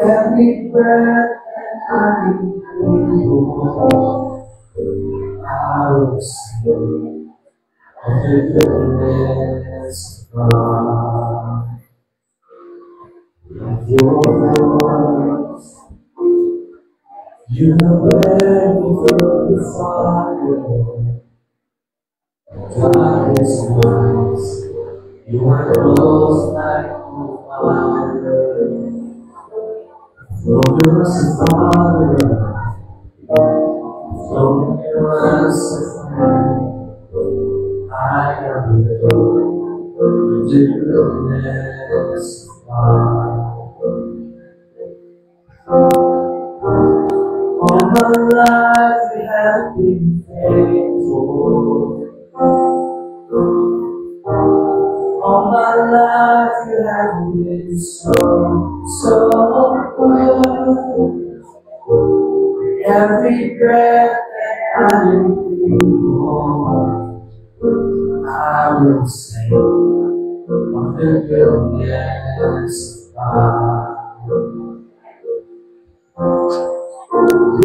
Every breath that I breathe, I will sing of the goodness of God. Of your voice, you have led me through the fire. God is wise, you are close like no father. From your mercy, Father, from your mercy, I am the goodness of God. All my life you have been faithful. All my life you have been so good. Every breath that I breathe, I will sing of the goodness of God.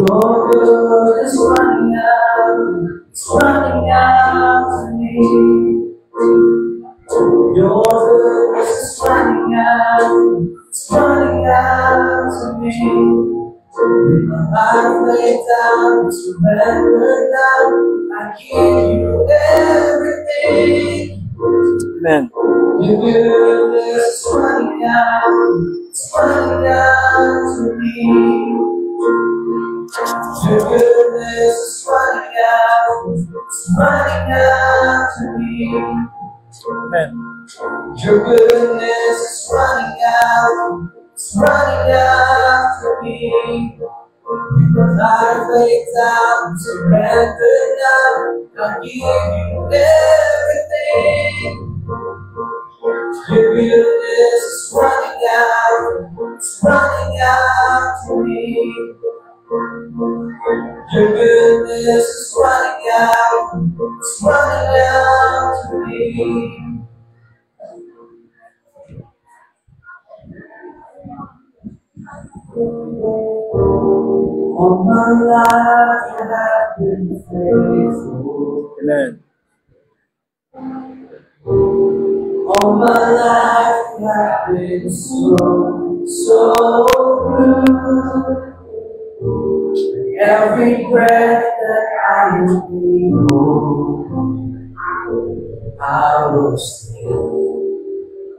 Your good is running out to me. Your goodness is running out to me. With my life laid down, surrendered now, I give you everything. Amen. Your goodness is running out to me. Your goodness is running out to me. Amen. Your goodness is running out to me. Because I laid down, surrendered now, I give you everything. Your goodness is running out to me. Your goodness is running out to me. All my life you have been faithful. Amen. All my life you have been so good. Every breath that I breathe, I will sing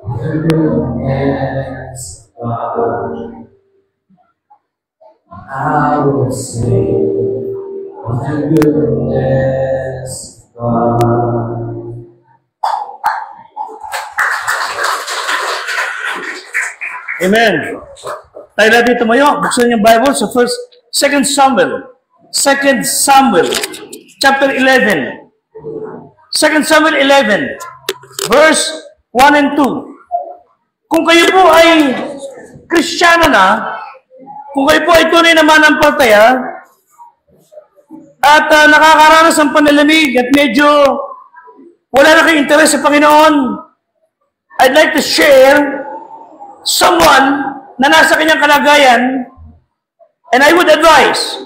the goodness of God. I will sing of the goodness of God. Amen. Tayo natin tumayo. Buksan yung Bible sa 2 Samuel, chapter 11. 2 Samuel 11, verse 1 and 2. Kung kayo po ay Kristiyano na, kung kayo po ay tunay na manampalataya, at nakakaranas ng panlalamig at medyo wala na kayong interes sa Panginoon, I'd like to share someone na nasa kanyang kalagayan, and I would advise,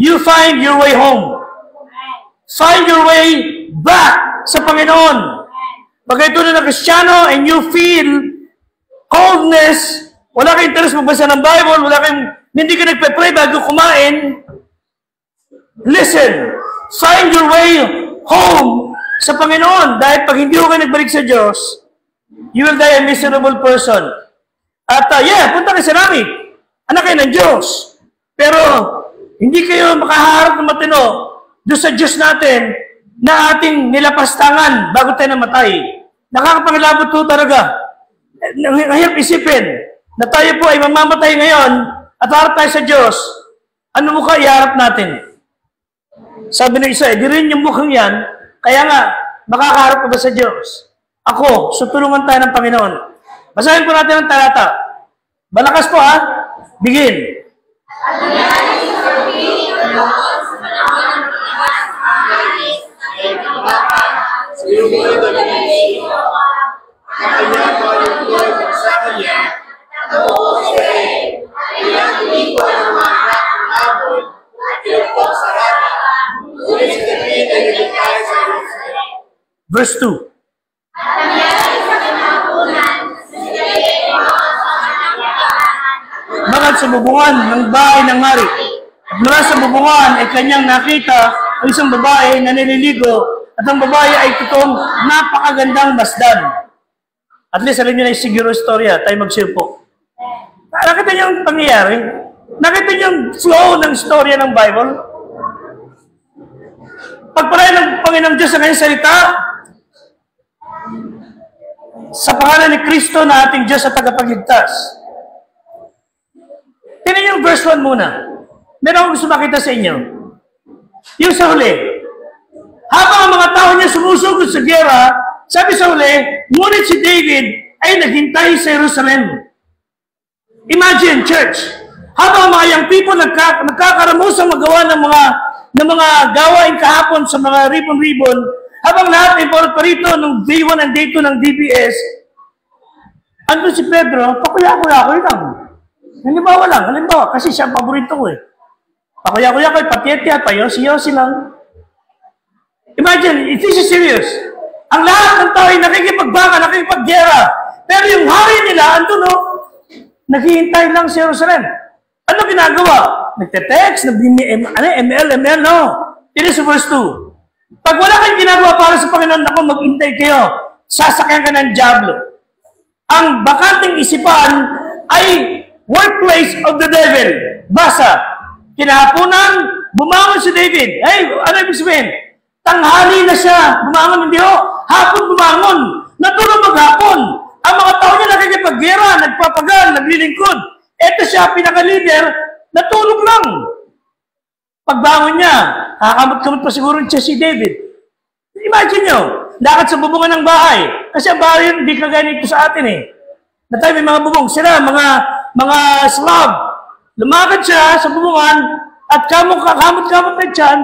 you find your way home. Find your way back sa Panginoon. Pag kayo tunay na Kristiyano and you feel coldness, wala kayong interes magbasa ng Bible, hindi ka nagpe-pray bago kumain, Listen, find your way home sa Panginoon. Dahil pag hindi ko kayo nagbalik sa Diyos, you will die a miserable person. At punta kayo sa langit. Anak kayo ng Diyos. Pero, hindi kayo makaharap ng matino doon sa Diyos natin na ating nilapastangan bago tayo namatay. Nakakapangilabot po talaga. Ngayong isipin na tayo po ay mamamatay ngayon at harap tayo sa Diyos. Ano mukha iharap natin? Sabi ng isa, di rin yung mukhang yan, kaya nga, makakaharap pa ba sa Diyos? Ako, tutulungan tayo ng Panginoon. Basahin po natin ang talata. Malakas po ha. Begin. Verse 2. Bakit sa bubungan ng bahay ng hari? At mula sa bubungan ay kanyang nakita ang isang babae na nililigo at ang babae ay totoong napakagandang masdan. At least alam nyo na yung siguro istorya, tayo mag-share po. Nakita niyo yung pangyayari? Nakita niyo yung flow ng istorya ng Bible? Pagpalain ng Panginoong Diyos sa kanyang salita, sa pangalan ni Kristo na ating Diyos at tagapagligtas. Tingnan niyo yung verse 1 muna. Meron akong gusto makita sa inyo. Yung sa huli. Habang ang mga tao niya sumusugod sa gera, sabi sa huli, ngunit si David ay naghintay sa Jerusalem. Imagine, church, habang mga young people nagkakaramusang magawa ng mga gawain kahapon sa mga ribbon-ribbon, habang lahat ay pa rito nung day 1 and day 2 ng DPS, andun si Pedro, pakuya-kuya lang. Halimbawa, kasi siya ang paborito ko eh. Pakuya-kuya ko, patiya-tiya, payosi-yosi lang. Imagine, it is serious. Ang lahat ng tao ay nakikipagbaka, nakikipaggera. Pero yung hari nila, andun no, naghihintay lang sa Jerusalem. Ano ginagawa? Nagte-text, ML, no. It is verse 2. Pag wala kayong ginagawa para sa Panginoon, ako maghintay kayo, sasakyan ka ng diablo. Ang bakanting isipan ay workplace of the devil. Basa, kinahaponan, bumangon si David. Hey, ano ibig sabihin? Tanghali na siya, bumangon, hindi ho. Hapon bumangon, natulog maghapon. Ang mga tao niya nakikipaggera, nagpapagal, naglilingkod. Ito siya, pinaka-leader, natulog lang. Pagbangon niya, kakamot-kamot pa siguro siya si David. Imagine nyo, lakad sa bubungan ng bahay. Kasi ang bahay yun, hindi kagaya nito sa atin eh. Na tayo may mga bubong. Sila, mga Slav. Lumakad siya sa bubungan at kamot-kamot na dyan.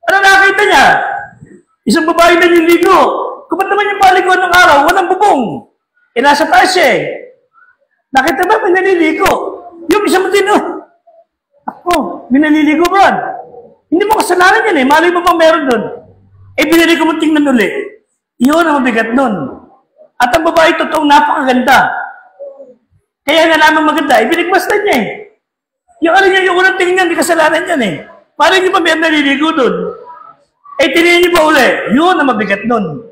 Ano nakita niya? Isang babae na nililigo. Kung ba't naman yung paliguan ng araw, walang bubong. Nasa taas siya eh. Nakita ba, may naliligo? Yung isang din, ako, may naliligo ba? Hindi mo kasalanan yan eh. Malay mo bang meron doon? Binili ko mo tingnan ulit. Iyon ang mabigat nun. At ang babae totoong napakaganda. Kaya nga naman maganda, binigmasdan niya eh. Yung ano niya, yung unang tingnan, hindi kasalanan yan eh. Malay niyo ba meron naliligo doon? Tingnan niyo ba ulit? Yun ang mabigat nun.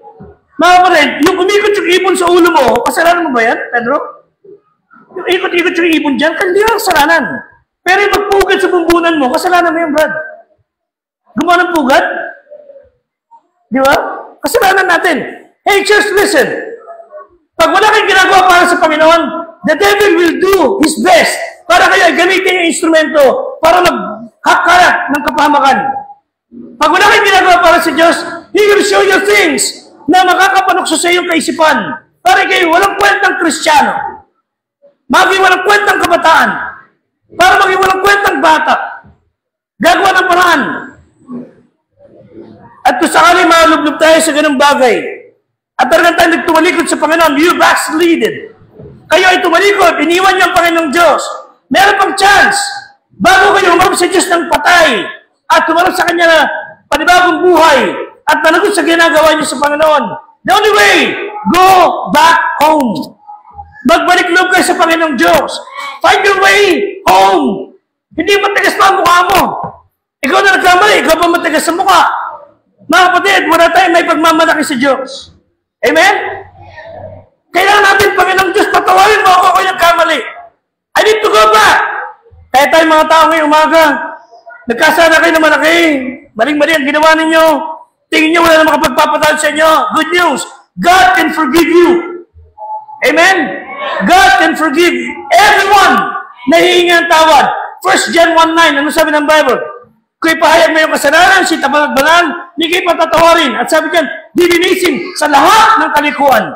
Mga kapatid, yung umikot yung ibon sa ulo mo, kasalanan mo ba yan, Pedro? Yung ikot-ikot yung ibon dyan, hindi lang kasalanan. Pero yung magpugat sa bumbunan mo, kasalanan mo yan, Brad. Gumawa ng pugat? Di ba? Kasalanan natin. Hey, church, listen. Pag wala kang ginagawa para sa Panginoon, the devil will do his best para kayo gamitin yung instrumento para maghakarat ng kapahamakan. Pag wala kang ginagawa para sa Diyos, He will show you things na makakapanukso sa iyong kaisipan para kayo walang kwentang Kristiyano. Maging walang kwentang kabataan. Para maging walang kwentang bata. Gagawa ng paraan. At kung sakali malublob tayo sa ganung bagay, at talagang tayo nagtumalikod sa Panginoon, you backslided. Kayo ay tumalikod, iniwan niyo ang Panginoong Diyos. Meron pang chance, bago kayo umarap sa Diyos ng patay, at tumarap sa Kanya na panibagong buhay, at managot sa ginagawa niyo sa Panginoon. The only way, go back home. Magbalik loob kayo sa Panginoong Diyos. Find your way home. Hindi matigas pa ang mukha mo. Ikaw na nagkamali ka pa matigas sa mukha. Mga kapatid, wala tayong may pagmamalaki sa Diyos. Amen? Kailangan natin, Panginoong Diyos, patawarin mo ako nagkamali. I need to go back. Kaya tayong mga tao ngayong umaga, nagkasala kayo na malaki. Maling-mali ang ginawa ninyo. Tingin nyo wala na makapagpapatawad sa inyo. Good news, God can forgive you. Amen? God can forgive everyone na hihingi ng tawad. 1 John 1:9, ano sabi ng Bible? Kung ipahayag mo yung kasalanan, si tapagbanalan, hindi kayo patatawarin. At sabi dyan, dilinisin sa lahat ng kalikuan.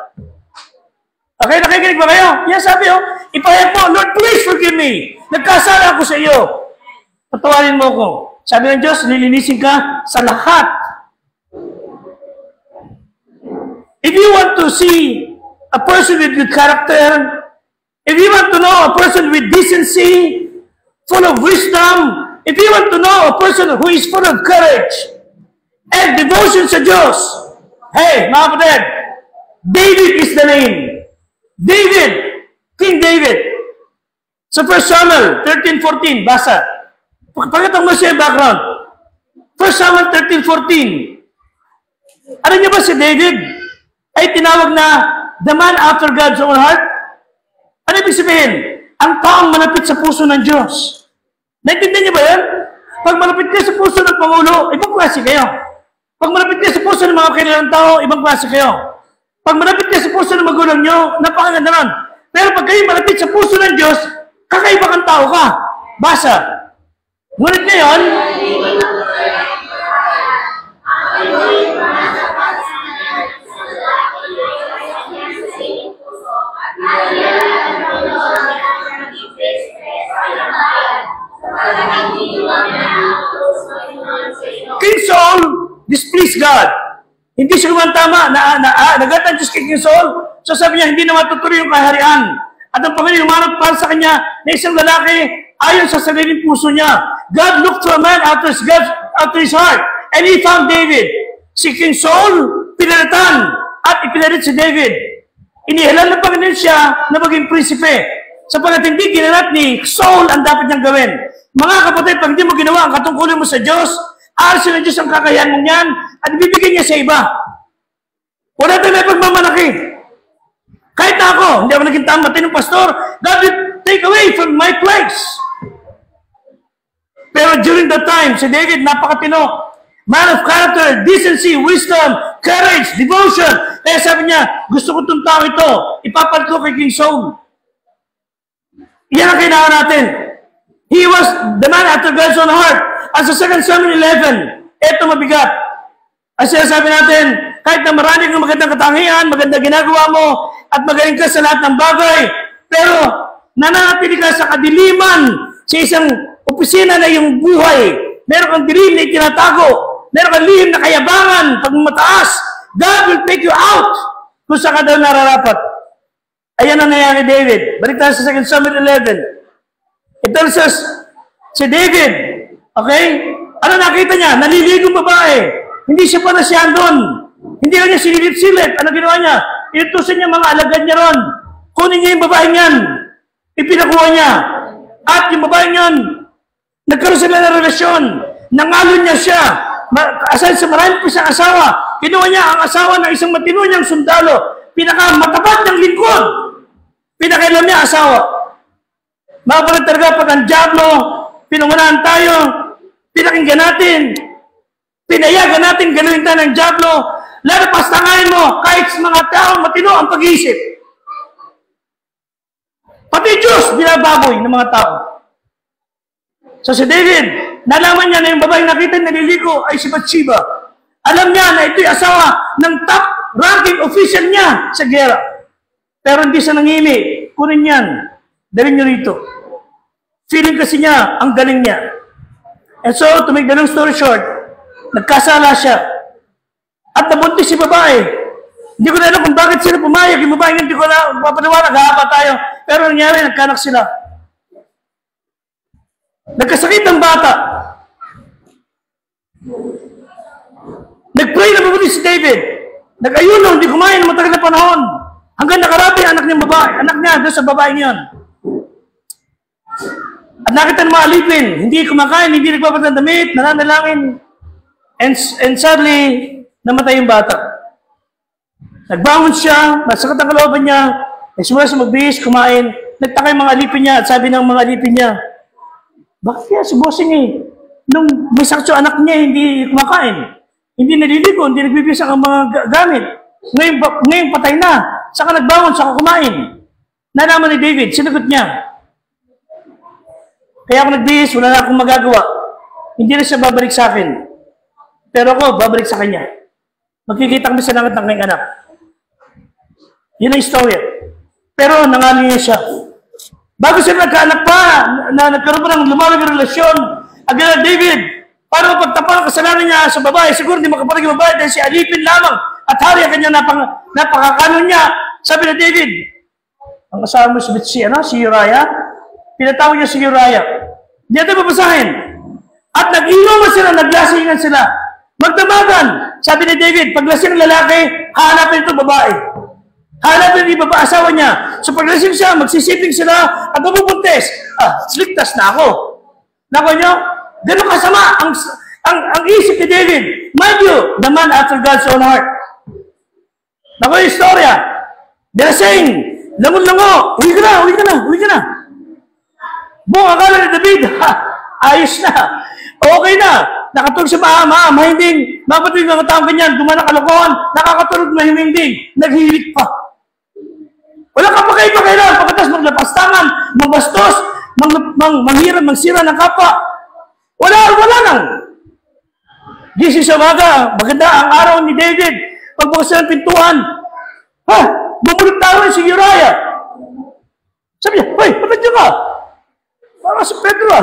Okay, nakikinig ba kayo? Yan sabi ipahayag mo, Lord, please forgive me. Nagkasala ako sa iyo. Patawarin mo ko. Sabi ng Diyos, lilinisin ka sa lahat. If you want to see a person with good character, if you want to know a person with decency, full of wisdom, if you want to know a person who is full of courage and devotion sa Diyos, hey, mga kapatid, David is the name. David, King David. Sa 1 Samuel 13:14, basa. Pagkatang mo siya yung background. 1 Samuel 13:14. Ano niyo ba si David ay tinawag na the man after God's own heart? Ano ibig sabihin? Ang taong malapit sa puso ng Diyos. Naintindihan niyo ba yan? Pag malapit kayo sa puso ng Pangulo, ibang klase kayo. Pag malapit kayo sa puso ng mga kailangang tao, ibang klase kayo. Pag malapit kayo sa puso ng magulang nyo, napakaganda nun. Pero pag kayo malapit sa puso ng Diyos, kakaiba kang tao ka. Basa. Ngunit ngayon, King Saul displeased God. Hindi siya tama nagatan Diyos kay King Saul. So sabi niya, hindi na matutuloy yung kaharian. At ang Panginoon humanap para sa kanya na isang lalaki ayon sa sariling puso niya. God looked for a man after his heart. And he found David. Si King Saul, pinalitan at ipinalit si David. Inihalan ng Panginoon siya na maging prinsipe. Sapagkat hindi ginalat ni Saul ang dapat niyang gawin. Mga kapatid, pag hindi mo ginawa ang katungkulin mo sa Diyos, aalisin ng Diyos ang kakayahan mong yan at ibibigay niya sa iba. Wala tayo may pagmamalaki. Kahit na ako, hindi ako naging matinong pastor, God will take away from my place. Pero during that time, si David, napakatino. Man of character, decency, wisdom, courage, devotion. Kaya sabi niya, gusto ko itong tao ito, ipapalit ko kay King Saul. Yan ang kailangan natin. He was the man after God's own heart. As sa 2 Samuel 11, ito mabigat. As sabi natin, kahit na marami kang magandang katangian, magandang ginagawa mo, at magaling ka sa lahat ng bagay, pero nananatili ka sa kadiliman, sa isang opisina na yung buhay, meron kang dilim na itinatago, meron kang lihim na kayabangan, pag mataas, God will take you out kung saan ka daw nararapat. Ayan ang nangyari David. Balik tayo sa 2 Samuel 11. It tells us, si David, okay? Ano nakita niya? Naliligong babae. Hindi siya pa nasyan doon. Hindi lang niya sinilip-silip. Ano ginawa niya? Inutusan niya mga alagad niya ron. Kunin niya yung babae niyan. Ipinakuha niya. At yung babae niyan, nagkaroon sila ng relasyon. Nangalon niya siya. Asal sa marami po siyang asawa. Kinuha niya ang asawa ng isang matino niyang sundalo. Pinakamatapat ng lingkod. Pinakailan niya asawa. Mga talaga pag ang diablo, pinungunahan tayo, pinakinggan natin, pinayagan natin galuhin tayo ng diablo, lalapas tangayin mo kahit sa mga taong matino ang pag-iisip. Pati Diyos, binababoy ng mga tao. So si David, nalaman niya na yung babaeng nakita naliligo ay si Bathsheba. Alam niya na ito'y asawa ng top ranking official niya sa gera. Pero hindi siya nangili. Kunin yan. Dalhin niyo rito. Feeling kasi niya, ang galing niya. And so, to make the long story short, nagkasala siya. At nabuntis si babae. Hindi ko na alam kung bakit sila pumayag. Yung babae hindi ko na papaniwala, hahaba tayo. Pero nangyari, nagkanak sila. Nagkasakit ang bata. Nag-pray na mabuti si David. Nag-ayuno, hindi kumain ng matagal na panahon. Hanggang nakarami ang anak niyang babae. Anak niya, doon sa babae niyon. At nakita ng mga alipin, hindi kumakain, hindi nagpapat ng damit, nananalangin. And sadly, namatay yung bata. Nagbangon siya, masakit ang kalooban niya, nagsimula siya magbihis, kumain, nagtaka yung mga alipin niya at sabi ng mga alipin niya, bakit kaya si Bossing nung may sakit yung anak niya, hindi kumakain, hindi naliligo, hindi nagbibihis ang mga gamit. Ngayon patay na, saka nagbangon, saka kumain. Nalaman ni David, sinagot niya, kaya ako nagbihis, wala na akong magagawa. Hindi na siya babalik sa akin. Pero ako, babalik sa kanya. Magkikita kami sa langit ng kanyang anak. Yun ang istorya. Pero nangalan niya siya. Bago siya nagkaanak pa, nagkaroon pa ng lumalang relasyon, agad David, para mapagtapang ang kasalanan niya sa babae, siguro hindi makapalag yung babae dahil si alipin lamang at hari ang kanyang napakakanon niya. Sabi na David, ang kasama mo si Uriah, pinatawag niya si Uriah. Hindi natin babasahin. At nag-inuman sila, naglasingan sila. Magdamagan. Sabi ni David, paglasing ng lalaki, hahanapin ito babae. Hahanapin yung babae, asawa niya. So paglasing siya, magsisiping sila at mabubuntes. Ligtas na ako. Nako niyo, ganun kasama ang isip ni David. Mind you, the man after God's own heart. Nako yung istorya. They're saying, langon-lango, uwi ka na. Buong akala ni David, ayos na. Okay na. Nakatulog sa mahinding. Mapatuloy mga taong ganyan. Dumanak kalokohan. Nakakatulog mahinding. Naghihilik pa. Wala ka pakailan. Pagkatas maglapastangan, magbastos, manghirap, magsira ng kapwa. Wala nang. Gising sa umaga. Maganda ang araw ni David. Pagbukas ng pintuan. Bumulot tayo si Uriah. Sabi niya, hoy, ba't dyan ka? Parang si Pedro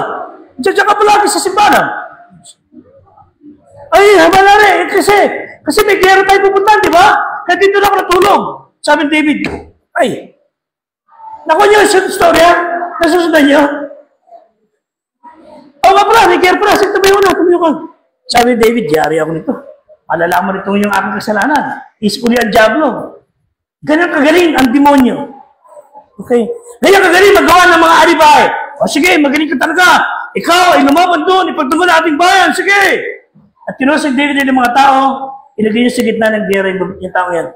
Diyan ka palagi sa simbahan. Ay, hamalari, kasi may gera tayo pupuntahan, di ba? Kaya dito lang ako natulog. Sabi ni David, ay, nakuha niyo yung storya? Nasusundan niyo? Nga pala, may gera pala. Sige, tumayo ka. Sabi ni David, yari ako nito. Malalaman nito yung aking kasalanan. Ispuli ang diablo. Ganyan kagaling ang demonyo. Okay? Ganyan kagaling magawa ng mga alibay. O sige, magaling ka talaga. Ikaw ay lumaban doon, ipagtanggol ang ating bayan. Sige! At kinusig David ng mga tao, ilagay niya sa gitna ng gera yung tao yan.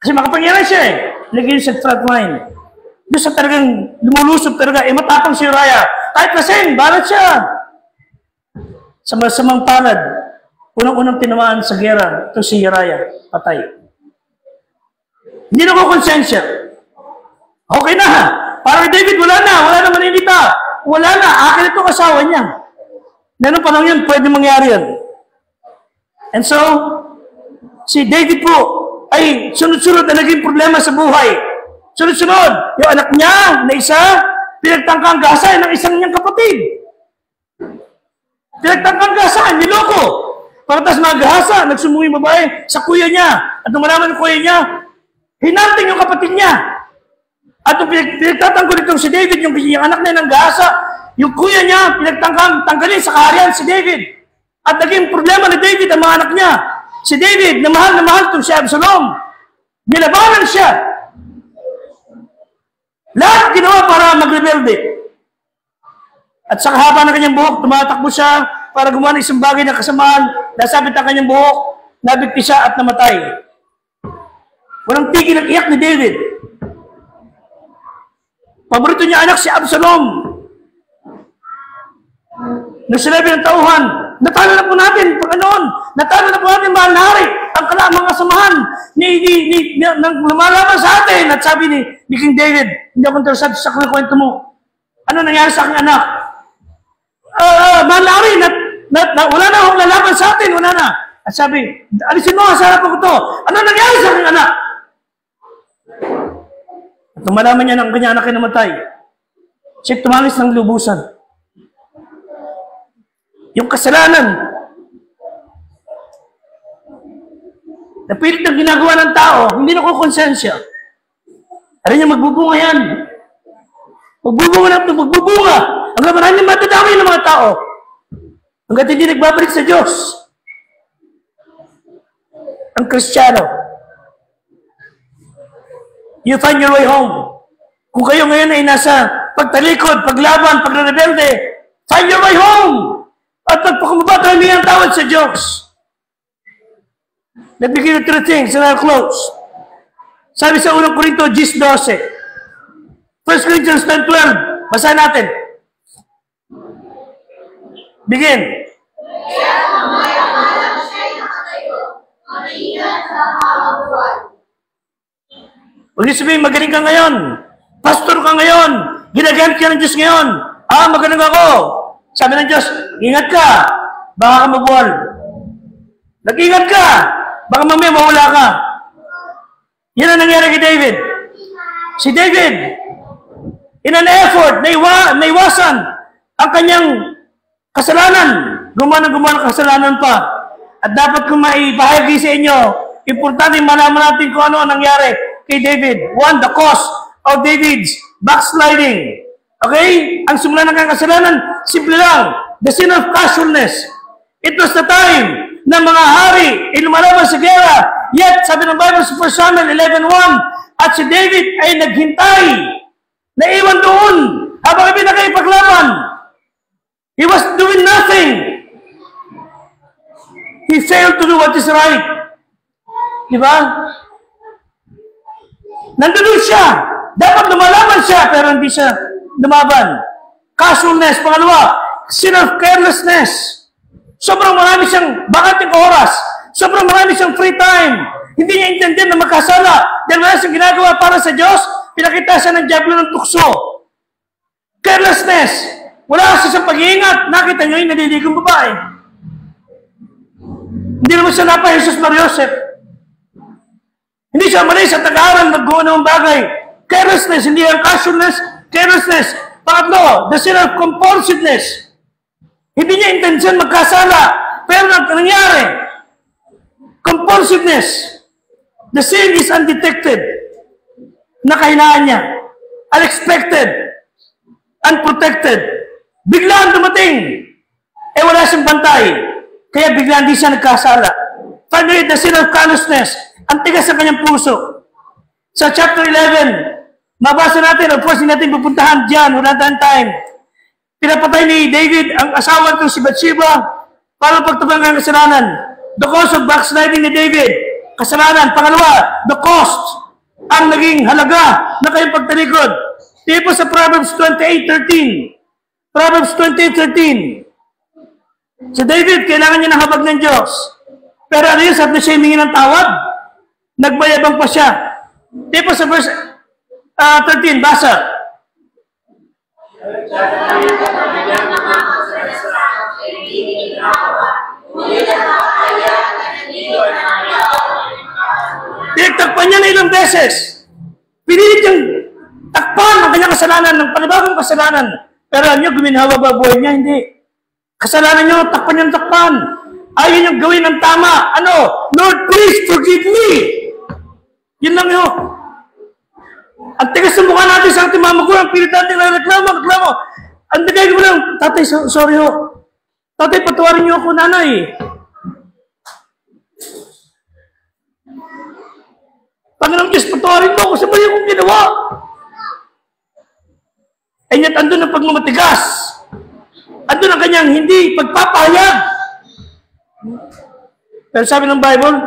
Kasi makapangyarihan siya Ilagay niya sa front line. Doon sa talagang lumulusob talaga, matapang si Uriah. Kahit lasing, balat siya. Sa masamang palad, unang-unang tinamaan sa gera, ito si Uriah, patay. Hindi na ko konsensya. Okay na ha. Parang David, wala na maninita. Wala na, akin itong asawa niya. Meron pa lang yun, pwede mangyari yan. And so, si David po, ay sunod-sunod na naging problema sa buhay. Sunod-sunod, yung anak niya na isa, pinagtangkang gasayan ng isang niyang kapatid. Pinagtangkang gasayan, niloko. Pagkatas magahasa, nagsumuhi yung babae sa kuya niya. At nung malaman ng kuya niya, hinanting yung kapatid niya. At nung pinagtatanggol itong si David, yung anak niya ng gahasa, yung kuya niya, tanggalin sa kaharian si David. At naging problema ni David ang mga anak niya. Si David, na mahal itong si Absalom. Nilabanan siya. Lahat ginawa para magrebelde. At sa kahaba ng kanyang buhok, tumatakbo siya para gumawa ng isang bagay na kasamaan. Nasabit ang kanyang buhok, nabigti siya at namatay. Walang tigil ang iyak ni David. Paborito niya anak si Absalom. Nung sinabi ng tauhan, natalo na po natin, Panginoon, natalo na po natin, mahal na hari, ang mga samahan ng lumalaban sa atin. At sabi ni King David, hindi ako interesado sa kwento mo. Ano nangyari sa aking anak? Mahal na hari, wala na akong lalaban sa atin, wala na. At sabi, alisin mo, sa harapan ko to. Ano nangyari sa aking anak? At nung malaman niya ng kanyang anak ay namatay, siya tumangis ng lubusan. Yung kasalanan na pilit na ginagawa ng tao, hindi na ko konsensya. Alam niya, magbubunga yan. Magbubunga. Hanggang maraming matadamay ng mga tao. Hanggang hindi nagbabalik sa Diyos. Ang Kristiyano. You find your way home. Kung kayo ngayon ay nasa pagtalikod, paglaban, pagrebelde, find your way home. At pagpakumbaba tayo ang tawad sa Diyos. Let me give you 3 things and I'll close. Sabi sa 1 Corinto 10:12. 1 Corinthians 10:12. Basahin natin. Begin. Huwag niyo sabihin, magaling ka ngayon. Pastor ka ngayon. Ginagamit ka ng Diyos ngayon. Magaling ako. Sabi ng Diyos, ingat ka. Baka ka mabuwal. Nag-ingat ka. Baka mamaya mawala ka. Yan ang nangyari kay David. Si David, in an effort, naiwasan ang kanyang kasalanan. Gumawa ng kasalanan pa. At dapat kung maibahagi sa inyo, importante malaman natin kung ano ang nangyari kay David. 1, the cause of David's backsliding. Okay? Ang simula ng kasalanan, simple lang. The sin of casualness. It was the time na mga hari ay lumalaban sa gera. Yet, sabi ng Bible sa 1 Samuel 11:1, at si David ay naghintay. Naiwan doon habang kami nakipaglaban. He was doing nothing. He failed to do what is right. Diba? Nandun siya. Dapat lumalaban siya, pero hindi siya lumaban. Casualness. Pangalawa, sin of carelessness. Sobrang marami siyang bakating oras. Sobrang marami siyang free time. Hindi niya intindihan na magkasala. Dahil wala siyang ginagawa para sa Diyos, pinakita siya ng diablo ng tukso. Carelessness. Wala siya sa pag-iingat. Nakita niyo yung naliligong babae. Hindi naman siya napa Jesus Mariosep. Hindi siya mali sa tag-aaral naggawa ng bagay. Carelessness, hindi ang casualness. Carelessness. Pangatlo, the sin of compulsiveness. Hindi niya intensyon magkasala. Pero nangyari, compulsiveness. The sin is undetected. Nakahinaan niya. Unexpected. Unprotected. Biglaan dumating. Wala siyang bantay. Kaya biglaan di siya nagkasala. Finally, the sin of callousness. Ang tigas sa kanyang puso. Sa chapter 11, mabasa natin, of course, hindi natin pupuntahan dyan, wala tayong time. Pinapatay ni David ang asawa ng si Bathsheba para pagtabang ang kasalanan. The cause of backsliding ni David, kasalanan. Pangalawa, the cost, ang naging halaga na kayong pagtalikod. Tipo sa Proverbs 28:13. Proverbs 28:13. Si David, kailangan niya ng habag ng Diyos. Pero ano yun, sabi na siya humingi ng tawad? Nagbayabang pa siya. Tipo sa verse 13, basa. Tinagtakpan niya na ilang beses. Pinilit niyang takpan ang kanyang kasalanan, ng panibagong kasalanan. Pero alam niyo, guminhawa ba buhay niya? Hindi. Kasalanan niyo, takpan niyang takpan. Ayaw niyang gawin ng tama. Ano? Lord, please forgive me. Yun lang yun. Ang tigas ng mukha natin sa ating mga magulang, pilit natin na reklamo. Ang tagay ko lang, tatay, sorry ho. Tatay, patawarin niyo ako, nanay. Panginoong Diyos, patawarin mo ako sa mali akong ginawa. And yet, andun ang pagmamatigas. Andun ang kanyang hindi pagpapahayag. Pero sabi ng Bible,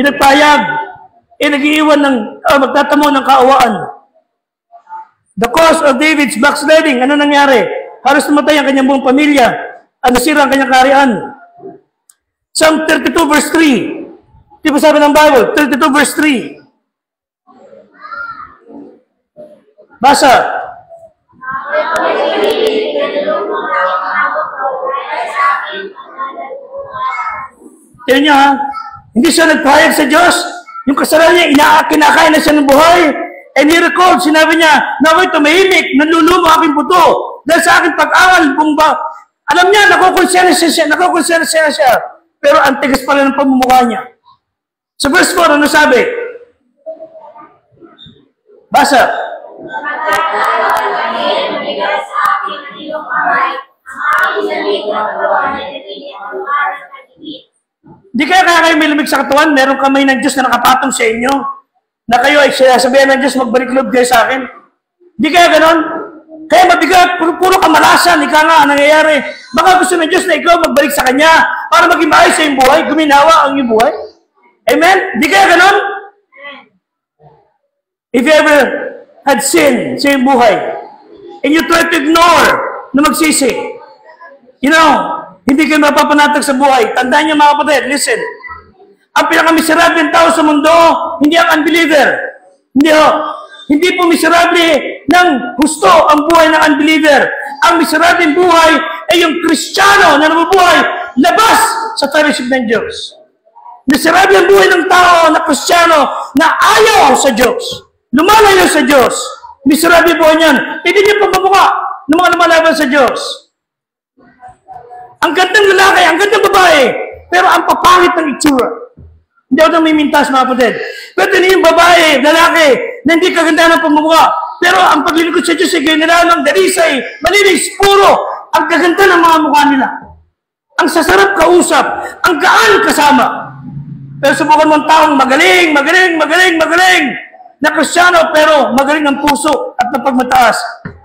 yung nagpahayag, nag-iiwan ng, magtatamo ng kaawaan. The cause of David's backsliding, ano nangyari? Halos namatay ang kanyang buong pamilya. Nasira ang kanyang kaharian. Psalm 32 verse 3. Di ba sabi ng Bible? 32 verse 3. Basa. Tignan niyo ha, hindi siya nagpahayag sa Diyos. Yung kasalanan niya, kinakain na siya ng buhay. And he recalled, sinabi niya, naway tumahimik, nanlulumo aking buto. Dahil sa aking pag-angal, alam niya, nakukonsensya siya. Pero ang tigas pa rin ang pamumukha niya. Sa verse 4, ano sabi? Basa. Di kaya kayo may lumig sa katawan, meron kamay ng Diyos na nakapatong sa inyo, na kayo ay sinasabihan ng Diyos, magbalik loob kayo sa akin. Di kaya ganon? Kaya mabigat, puro kamalasan, ika nga ang nangyayari. Baka gusto ng Diyos na ikaw magbalik sa Kanya para maging maayos sa iyong buhay, guminawa ang iyong buhay. Amen? Di kaya ganon? If you ever had sin sa iyong buhay, and you try to ignore na magsisi, hindi kayo mapapanatag sa buhay. Tandaan niyo mga kapatid, listen. Ang pinakamiserable tao sa mundo, hindi ang unbeliever. Hindi po miserable ng husto ang buhay ng unbeliever. Ang miserable buhay ay yung Kristiyano na nabubuhay labas sa fellowship ng Diyos. Miserable ang buhay ng tao na Kristiyano na ayaw sa Diyos. Lumalayo sa Diyos. Miserable buhay niyan. Hindi niya pagpabuka ng mga lumalaban sa Diyos. Ang gandang lalaki, ang gandang babae, pero ang papangit ng itsura. Hindi ako nang mimintas, mga kapatid. Pero yun yung babae, lalaki, na hindi kaganda ng pamumuka. Pero ang paglilingkod sa Diyos ay ganyan ng dalisay, malinis, puro. Ang gaganda ng mga mukha nila. Ang sasarap kausap, ang gaan kasama. Pero subukan mong taong magaling na Kristiyano, pero magaling ang puso at napagmataas.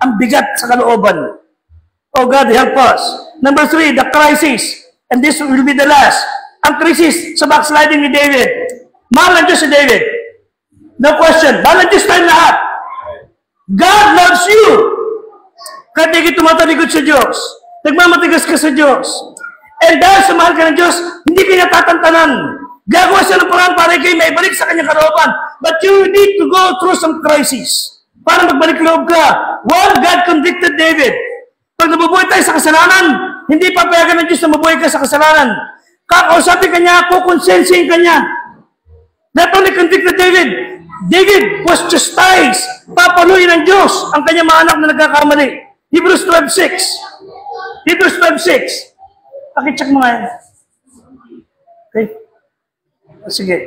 Ang bigat sa kalooban. Oh God, help us. Number 3, the crisis. And this will be the last. Ang krisis sa backsliding ni David. Mahal ng Diyos si David. No question. Mahal ng Diyos tayo lahat. God loves you. Kahit di ka tumatalikod sa Diyos. Nagmamatigas ka sa Diyos. And dahil sa mahal ka ng Diyos, hindi ka niya tatantanan. Gagawa siya ng parang para kayo may balik sa kanyang kalooban. But you need to go through some crisis. Para magbalik loob ka. One, God convicted David. Pag nabubuhay tayo sa kasalanan, hindi papayagan ng Diyos na mabuhay ka sa kasalanan. Kakausapin ka niya, kukonsensin ka niya. Not only convicted David, David was chastised. Papaluin ng Diyos ang kanyang mga anak na nagkakamali. Hebrews 12:6. Hebrews 12:6. Pakicheck mo nga yan. Okay? Sige.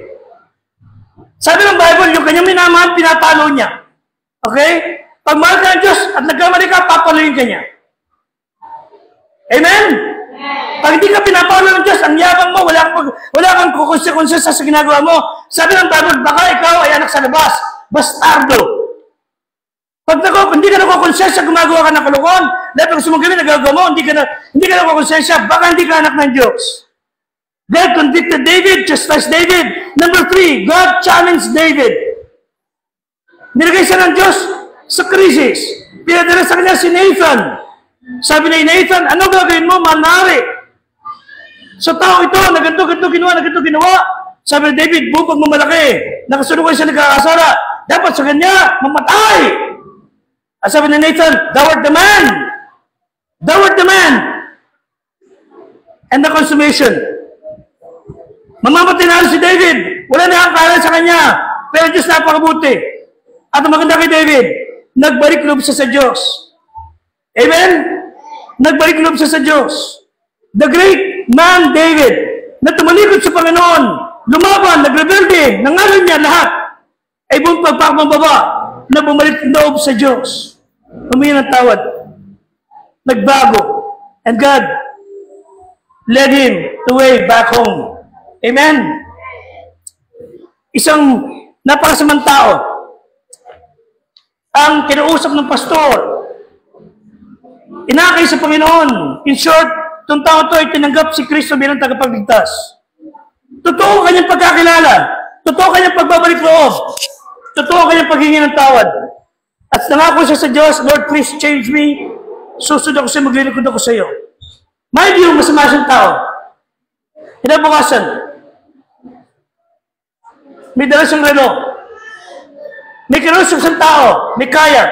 Sabi ng Bible, yung kanyang minamahal, pinapalo niya. Okay? Pag mahal ka ng Diyos at nagkamali ka, papaluin ka niya. Amen? Pag hindi ka pinapalo ng Diyos, ang yabang mo, wala kang kukonsekonsya sa ginagawa mo. Sabi ng Bible, baka ikaw ay anak sa labas. Bastardo. Pag hindi ka nakukonsensya, gumagawa ka ng kalokohan, dahil pag sumagawin, nagagawa mo, hindi ka nakukonsensya, baka hindi ka anak ng Diyos. God convicted David, chastised David. Number 3, God challenged David. Nilagay siya ng Diyos sa krisis. Pinadala sa kanya si Nathan. Sabi ni Nathan, ano gagawin mo? Manari. Sa tao ito, na ganito ginawa. Sabi ni David, bupag mo malaki. Nakasunod siya nagkakasala. Dapat sa kanya, mamatay. At sabi ni Nathan, thou art the man. Thou art the man. And the consummation. Mamamatay na si David. Wala na ang kaya sa kanya. Pero Diyos napakabuti. At ang maganda kay David, nagbalik loob siya sa Diyos. Amen? Nagbalik loob siya sa Diyos. The great man David, na tumalikod sa Panginoon, lumaban, nagrebelde, nangalan niya lahat, ay buong pagpapambaba na bumalik loob sa Diyos. Humingi ng tawad. Nagbago. And God led him the way back home. Amen? Isang napakasamang tao ang kinausap ng pastor. Inakay sa Panginoon. In short, itong tao ito ay tinanggap si Kristo bilang tagapagligtas. Totoo kanyang pagkakilala. Totoo kanyang pagbabalik loob. Totoo kanyang paghingi ng tawad. At nangako siya sa Diyos, Lord, please change me. Susunod ako sa'yo, maglilingkod ako sa iyo. Mind you, masama siyang tao. Kinabukasan, may dala siyang relo. May kinusok siyang tao. May kaya.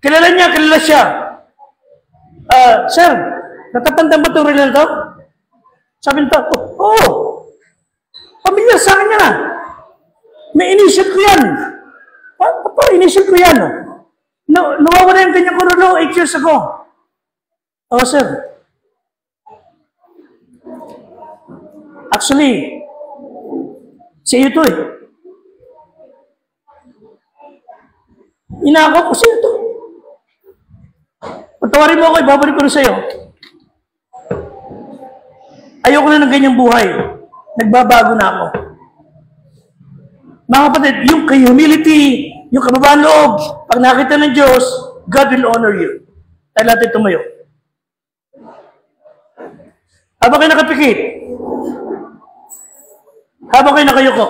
Kilala siya. Sir, natapandan ba itong relo na ito? Sabi nito, oo. Pamilyar sa akin yan. Na-initial ko yan. Initial ko yan. Nawawala yung kanyang relo 8 years ago. Oo, sir. Actually, sa iyo ito eh. Inako ko sa iyo ito. Patawarin mo ako, ibabalik ko na sa iyo. Ayoko na ng ganyang buhay. Nagbabago na ako. Mga kapatid, yung humility, yung kababaan loob, pag nakita ng Diyos, God will honor you. Tayo natin tumayo. Habang kayo nakapikit, habang kayo nakayuko,